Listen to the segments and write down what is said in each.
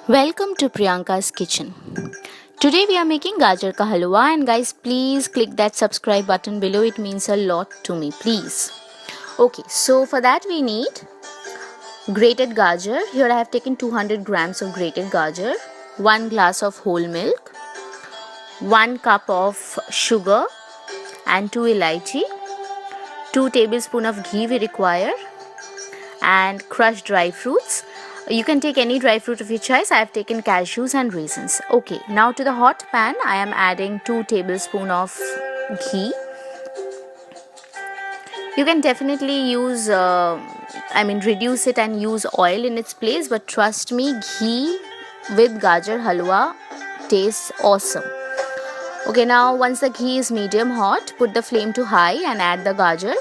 Welcome to Priyanka's kitchen. Today we are making gajar ka halwa, and guys, please click that subscribe button below. It means a lot to me, please. Okay, so for that we need grated gajar. Here I have taken 200 grams of grated gajar, 1 glass of whole milk, 1 cup of sugar and 2 elaichi, 2 tablespoons of ghee we require, and crushed dry fruits. You can take any dry fruit of your choice. I have taken cashews and raisins. Okay, now to the hot pan, I am adding 2 tablespoons of ghee. You can definitely use, reduce it and use oil in its place. But trust me, ghee with gajar halwa tastes awesome. Okay, now once the ghee is medium hot, put the flame to high and add the gajar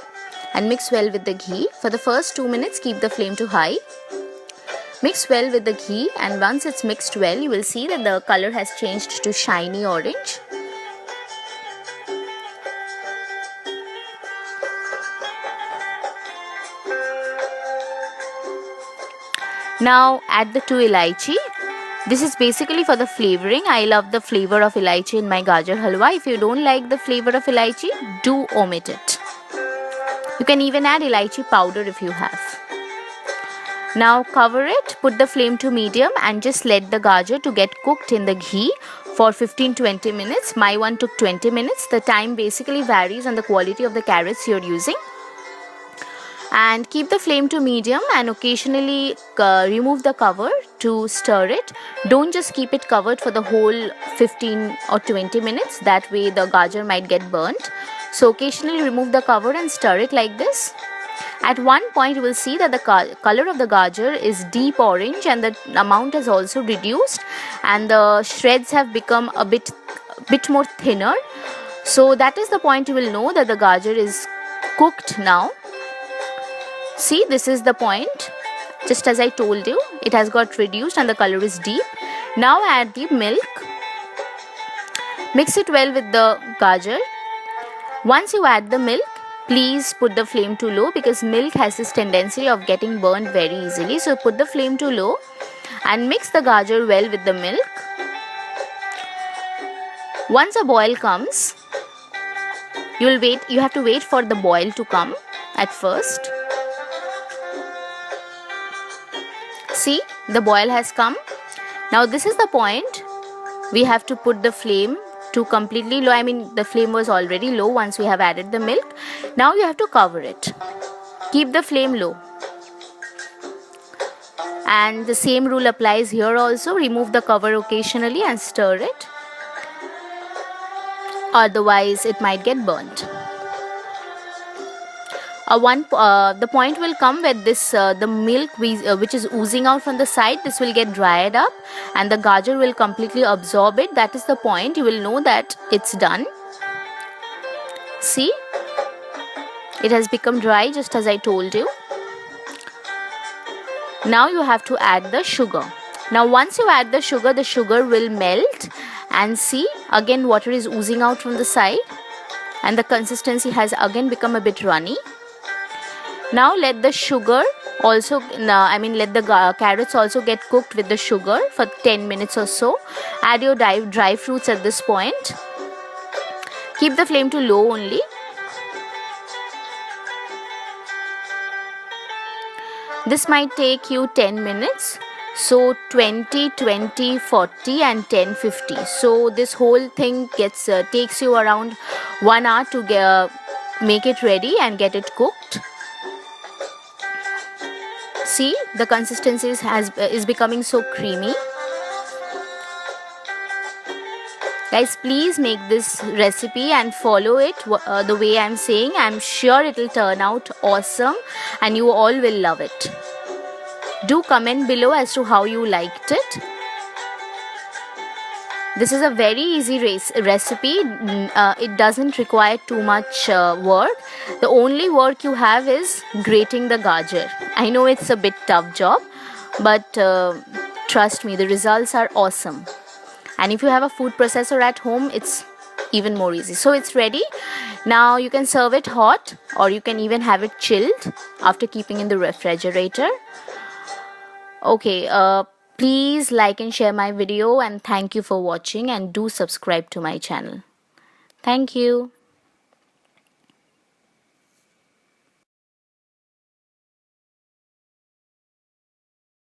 and mix well with the ghee. For the first 2 minutes, keep the flame to high. Mix well with the ghee, and once it's mixed well, you will see that the color has changed to shiny orange. Now add the 2 elaichi. This is basically for the flavoring. I love the flavor of elaichi in my gajar halwa. If you don't like the flavor of elaichi, do omit it. You can even add elaichi powder if you have. Now cover it, put the flame to medium and just let the gajar to get cooked in the ghee for 15-20 minutes. My one took 20 minutes. The time basically varies on the quality of the carrots you're using. And keep the flame to medium and occasionally remove the cover to stir it. Don't just keep it covered for the whole 15 or 20 minutes. That way the gajar might get burnt. So occasionally remove the cover and stir it like this. At one point, you will see that the color of the gajar is deep orange and the amount has also reduced and the shreds have become a bit more thinner. So that is the point you will know that the gajar is cooked now. See, this is the point. Just as I told you, it has got reduced and the color is deep. Now add the milk. Mix it well with the gajar. Once you add the milk, please put the flame to low because milk has this tendency of getting burned very easily. So put the flame to low and mix the gajar well with the milk. Once a boil comes, you have to wait for the boil to come at first. See, the boil has come. Now this is the point. We have to put the flame to completely low. The flame was already low once we have added the milk. Now you have to cover it. Keep the flame low. And the same rule applies here also. Remove the cover occasionally and stir it. Otherwise, it might get burnt. The point will come where the milk which is oozing out from the side, this will get dried up and the gajar will completely absorb it. That is the point. You will know that it's done. See, it has become dry just as I told you. Now you have to add the sugar. Now once you add the sugar will melt, and see, again water is oozing out from the side and the consistency has again become a bit runny. Now let the sugar also, let the carrots also get cooked with the sugar for 10 minutes or so. Add your dry fruits at this point. Keep the flame to low only. This might take you 10 minutes. So 20, 20, 40 and 10, 50. So this whole thing takes you around 1 hour to make it ready and get it cooked. See, the consistency is becoming so creamy. Guys, please make this recipe and follow it the way I'm saying. I'm sure it will turn out awesome and you all will love it. Do comment below as to how you liked it. This is a very easy recipe. It doesn't require too much work. The only work you have is grating the gajar. I know it's a bit tough job, but trust me, the results are awesome. And if you have a food processor at home, it's even more easy. So it's ready. Now you can serve it hot or you can even have it chilled after keeping in the refrigerator. Okay, Please like and share my video, and thank you for watching, and do subscribe to my channel. Thank you.